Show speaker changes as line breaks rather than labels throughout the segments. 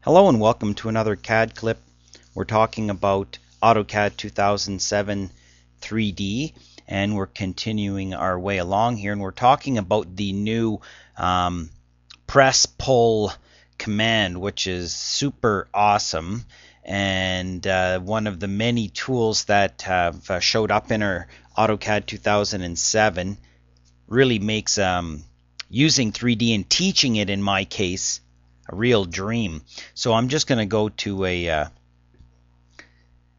Hello and welcome to another CAD clip. We're talking about AutoCAD 2007 3D, and we're continuing our way along here, and we're talking about the new press pull command, which is super awesome, and one of the many tools that have showed up in our AutoCAD 2007 really makes using 3D and teaching it, in my case, a real dream. So I'm just going to go to a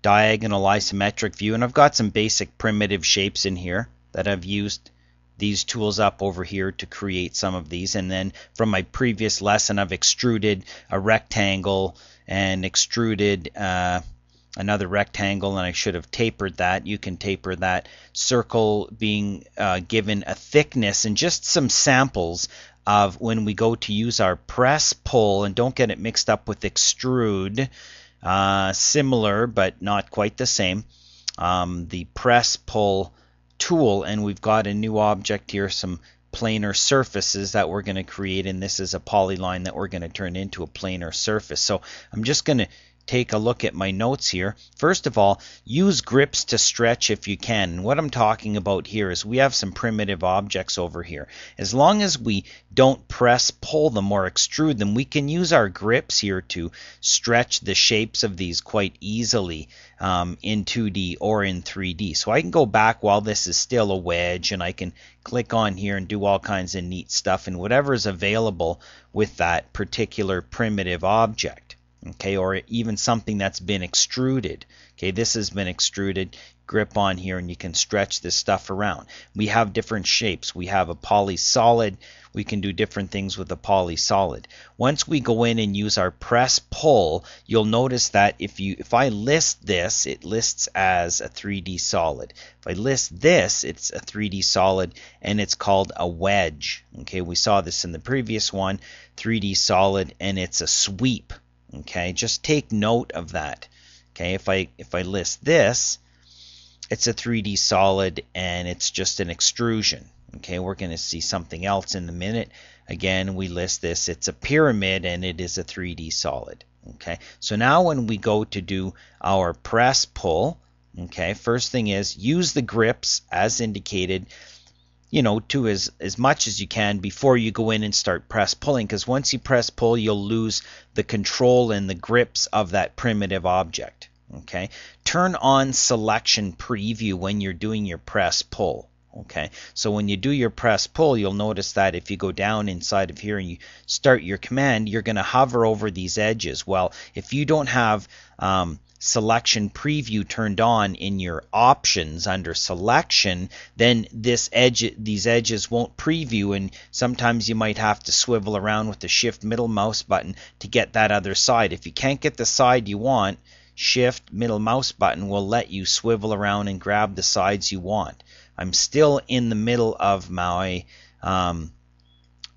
diagonal isometric view, and I've got some basic primitive shapes in here that I've used these tools up over here to create some of these. And then from my previous lesson, I've extruded a rectangle and extruded another rectangle, and I should have tapered that. You can taper that circle, being given a thickness, and just some samples of when we go to use our press pull, and don't get it mixed up with extrude, similar but not quite the same, the press pull tool. And we've got a new object here, some planar surfaces that we're going to create, and this is a polyline that we're going to turn into a planar surface. So I'm just going to take a look at my notes here. First of all, use grips to stretch if you can. And what I'm talking about here is we have some primitive objects over here. As long as we don't press pull them or extrude them, we can use our grips here to stretch the shapes of these quite easily in 2D or in 3D. So I can go back while this is still a wedge, and I can click on here and do all kinds of neat stuff and whatever is available with that particular primitive object. Okay, or even something that's been extruded. Okay, this has been extruded. Grip on here and you can stretch this stuff around. We have different shapes. We have a polysolid. We can do different things with a polysolid. Once we go in and use our press pull, you'll notice that if I list this, it lists as a 3D solid. If I list this, it's a 3D solid, and it's called a wedge. Okay, we saw this in the previous one, 3D solid, and it's a sweep. Okay, just take note of that. Okay, if I list this, it's a 3D solid and it's just an extrusion. Okay, we're going to see something else in a minute. Again, we list this, it's a pyramid, and it is a 3D solid. Okay, so now when we go to do our press pull, okay, first thing is use the grips as indicated, to as much as you can before you go in and start press pulling, because once you press pull, you'll lose the control and the grips of that primitive object. Okay, turn on selection preview when you're doing your press pull. Okay, so when you do your press pull, you'll notice that if you go down inside of here and you start your command, you're going to hover over these edges. Well, if you don't have selection preview turned on in your options under selection, then these edges won't preview, and sometimes you might have to swivel around with the shift middle mouse button to get that other side. If you can't get the side you want, shift middle mouse button will let you swivel around and grab the sides you want. I'm still in the middle of my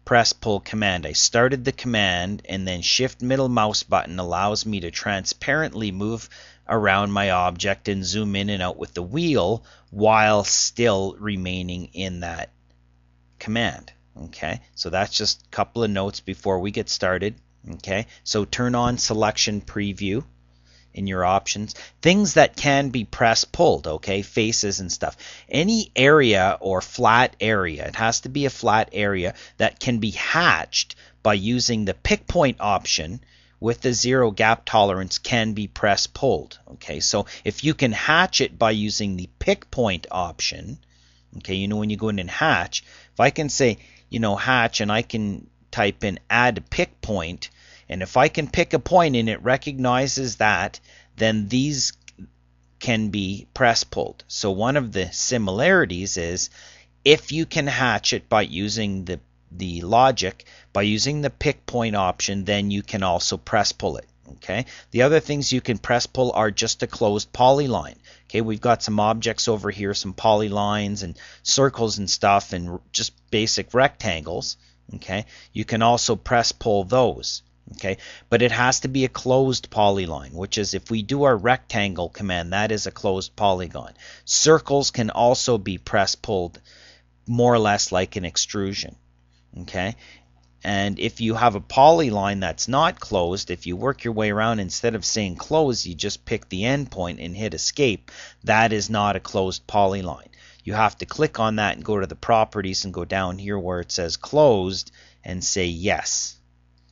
press pull command. I started the command, and then shift middle mouse button allows me to transparently move around my object and zoom in and out with the wheel while still remaining in that command. Okay, so that's just a couple of notes before we get started. Okay, so turn on selection preview in your options. Things that can be press pulled, okay, faces and stuff. Any area or flat area, it has to be a flat area that can be hatched by using the pick point option with the 0 gap tolerance, can be press pulled. Okay, so if you can hatch it by using the pick point option, okay, when you go in and hatch, if I can say, hatch, and I can type in add pick point, and if I can pick a point and it recognizes that, then these can be press pulled. So one of the similarities is if you can hatch it by using the logic, by using the pick point option, then you can also press pull it. Okay. The other things you can press pull are just a closed polyline. Okay, we've got some objects over here, some polylines and circles and stuff, and just basic rectangles. Okay, you can also press pull those. Okay, but it has to be a closed polyline, which is if we do our rectangle command, that is a closed polygon. Circles can also be press pulled more or less like an extrusion. Okay, And if you have a polyline that's not closed, if you work your way around, instead of saying close, you just pick the endpoint and hit escape, that is not a closed polyline. You have to click on that and go to the properties and go down here where it says closed and say yes.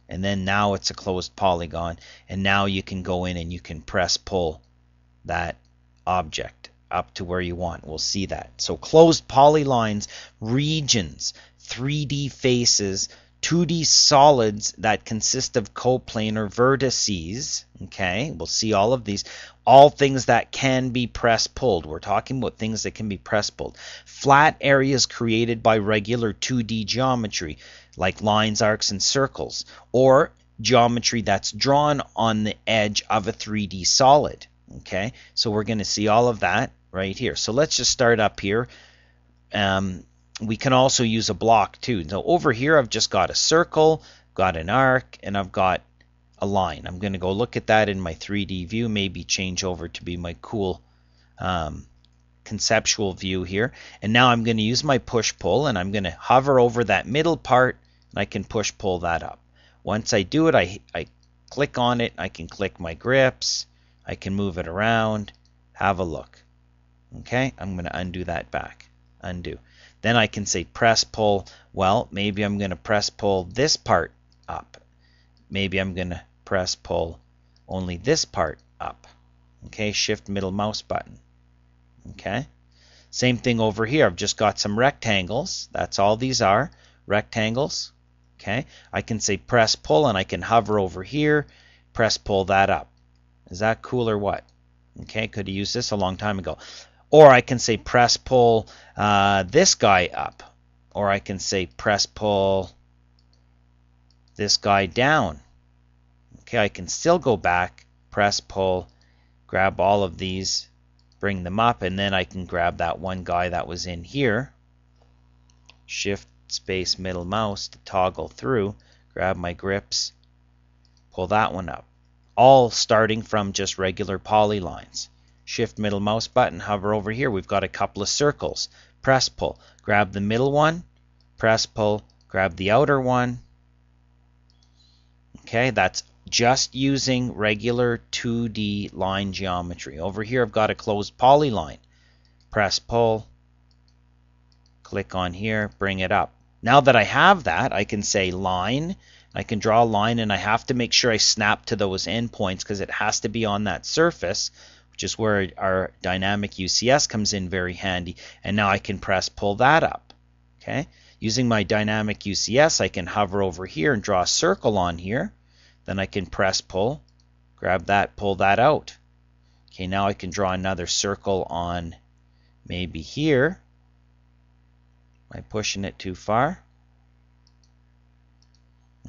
And then now it's a closed polygon, and now you can go in and you can press pull that object up to where you want. We'll see that. So closed polylines, regions, 3D faces, 2D solids that consist of coplanar vertices. Okay, we'll see all of these. All things that can be press pulled. We're talking about things that can be press pulled. Flat areas created by regular 2D geometry, like lines, arcs, and circles, or geometry that's drawn on the edge of a 3D solid. Okay, so we're going to see all of that right here. So let's just start up here. We can also use a block too. So over here I've just got a circle, got an arc, and I've got a line. I'm going to go look at that in my 3D view, maybe change over to be my cool conceptual view here. And now I'm going to use my push-pull, and I'm going to hover over that middle part, and I can push-pull that up. Once I do it, I click on it. I can click my grips. I can move it around. Have a look. Okay, I'm going to undo that back. Undo. Then I can say press pull. Well, maybe I'm going to press pull this part up. Maybe I'm going to press pull only this part up. Okay, shift middle mouse button. Okay, same thing over here. I've just got some rectangles. That's all these are, rectangles. Okay, I can say press pull, and I can hover over here, press pull that up. Is that cool or what? Okay, could have used this a long time ago. Or I can say press pull this guy up. Or I can say press pull this guy down. Okay, I can still go back, press pull, grab all of these, bring them up, and then I can grab that one guy that was in here. Shift space middle mouse to toggle through, grab my grips, pull that one up. All starting from just regular polylines. Shift middle mouse button, hover over here. We've got a couple of circles. Press pull. Grab the middle one. Press pull. Grab the outer one. Okay, that's just using regular 2D line geometry. Over here I've got a closed polyline. Press pull. Click on here. Bring it up. Now that I have that, I can say line. I can draw a line, and I have to make sure I snap to those endpoints because it has to be on that surface, which is where our dynamic UCS comes in very handy. And now I can press pull that up. Okay, using my dynamic UCS, I can hover over here and draw a circle on here. Then I can press pull, grab that, pull that out. Okay, now I can draw another circle on maybe here. Am I pushing it too far?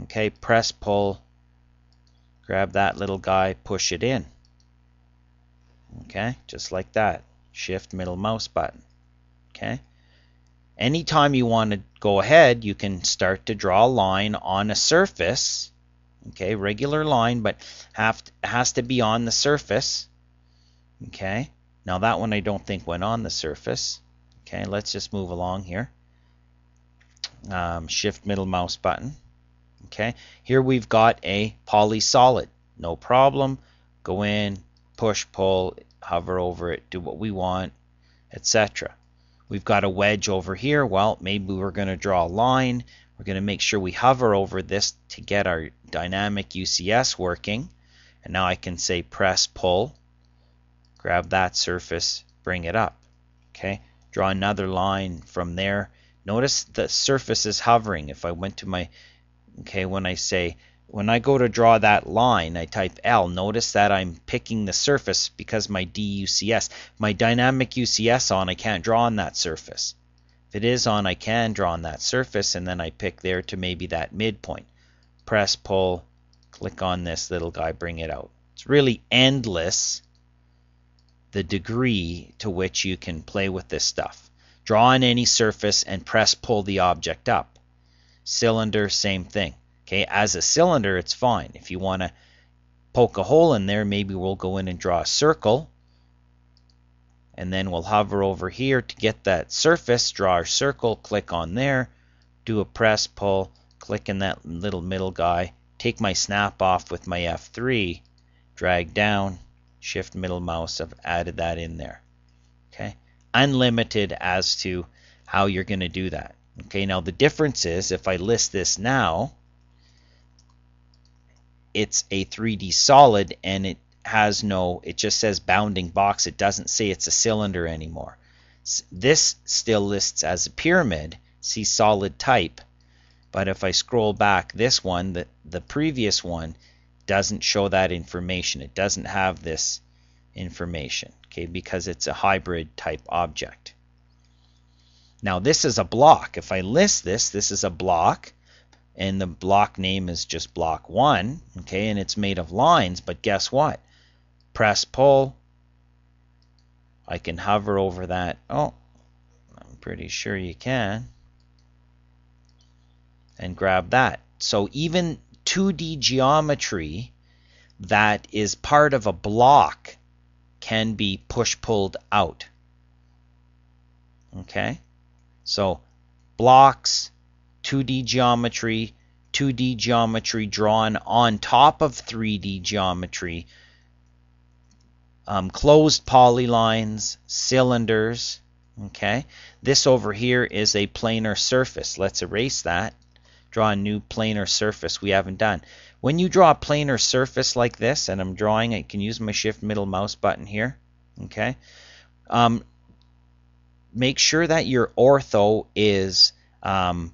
Okay, press pull, grab that little guy, push it in. Okay, just like that. Shift middle mouse button. Okay. Anytime you want to go ahead, you can start to draw a line on a surface. Okay, regular line, but has to be on the surface. Okay, now that one I don't think went on the surface. Okay, let's just move along here. Shift middle mouse button. Okay, here we've got a polysolid. No problem. Go in, push, pull, hover over it, do what we want, etc. We've got a wedge over here. Well, maybe we're going to draw a line. We're going to make sure we hover over this to get our dynamic UCS working. And now I can say press pull, grab that surface, bring it up. Okay, draw another line from there. Notice the surface is hovering. If I went to my, okay, when I go to draw that line, I type L. Notice that I'm picking the surface because my DUCS, my dynamic UCS on, I can't draw on that surface. If it is on, I can draw on that surface, and then I pick there to maybe that midpoint. Press, pull, click on this little guy, bring it out. It's really endless, the degree to which you can play with this stuff. Draw on any surface and press, pull the object up. Cylinder, same thing. Okay, as a cylinder, it's fine. If you want to poke a hole in there, maybe we'll go in and draw a circle. And then we'll hover over here to get that surface, draw our circle, click on there, do a press, pull, click in that little middle guy, take my snap off with my F3, drag down, shift middle mouse, I've added that in there. Okay, unlimited as to how you're going to do that. Okay, now the difference is if I list this now, it's a 3D solid and it has no, it just says bounding box. It doesn't say it's a cylinder anymore. This still lists as a pyramid, see solid type, but if I scroll back, this one, the previous one, doesn't show that information. It doesn't have this information, okay, because it's a hybrid type object. Now this is a block. If I list this, this is a block, and the block name is just block 1, okay, and it's made of lines, but guess what? Press pull. I can hover over that. Oh, I'm pretty sure you can. And grab that. So even 2D geometry that is part of a block can be push-pulled out. Okay? So blocks, 2D geometry drawn on top of 3D geometry, closed polylines, cylinders. Okay, this over here is a planar surface. Let's erase that. Draw a new planar surface we haven't done. When you draw a planar surface like this, and I'm drawing, I can use my shift middle mouse button here. Okay, make sure that your ortho is ortho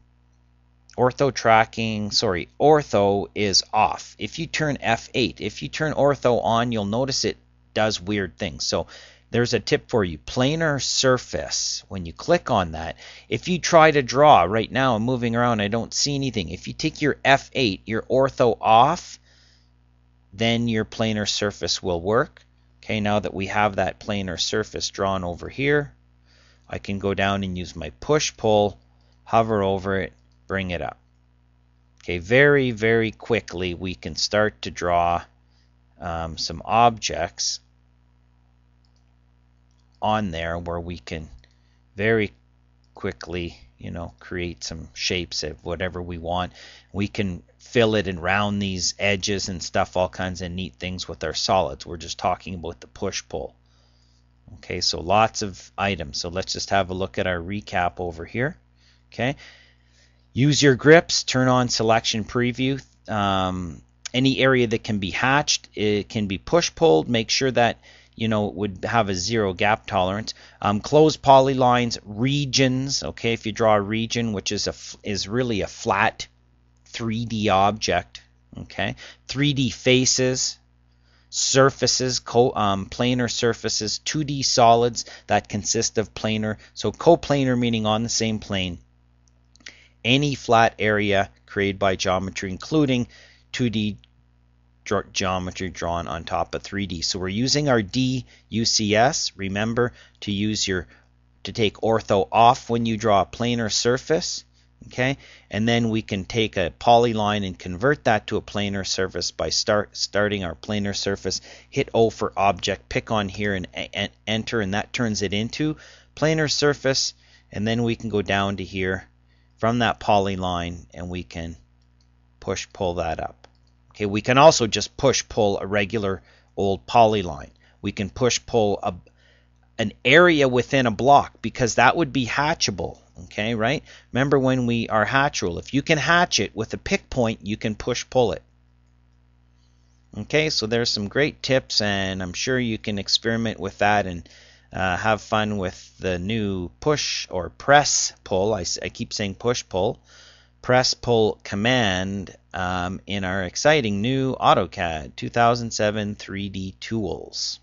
is off. If you turn F8, if you turn ortho on, you'll notice it does weird things. So there's a tip for you. Planar surface, when you click on that, if you try to draw right now, I'm moving around, I don't see anything. If you take your F8, your ortho off, then your planar surface will work. Okay, now that we have that planar surface drawn over here, I can go down and use my push-pull, hover over it, bring it up. Okay, very, very quickly we can start to draw some objects on there where we can very quickly, you know, create some shapes of whatever we want. We can fill it and round these edges and stuff, all kinds of neat things with our solids. We're just talking about the push-pull. Okay, so lots of items. So let's just have a look at our recap over here. Okay, use your grips, turn on selection preview. Any area that can be hatched, it can be push-pulled. Make sure that, you know, it would have a 0 gap tolerance. Closed polylines, regions. Okay, if you draw a region, which is really a flat 3D object. Okay, 3D faces, surfaces, planar surfaces, 2D solids that consist of planar. So coplanar meaning on the same plane. Any flat area created by geometry, including 2D geometry drawn on top of 3D. So we're using our DUCS. Remember to take ortho off when you draw a planar surface. Okay, and then we can take a polyline and convert that to a planar surface by starting our planar surface. Hit O for object, pick on here and enter, and that turns it into planar surface. And then we can go down to here from that polyline and we can push-pull that up. Okay, we can also just push-pull a regular old polyline. We can push-pull an area within a block because that would be hatchable. Okay, right? Remember when we are hatch rule, if you can hatch it with a pick point, you can push-pull it. Okay, so there's some great tips, and I'm sure you can experiment with that and have fun with the new push or press pull. I keep saying push pull. Press pull command in our exciting new AutoCAD 2007 3D tools.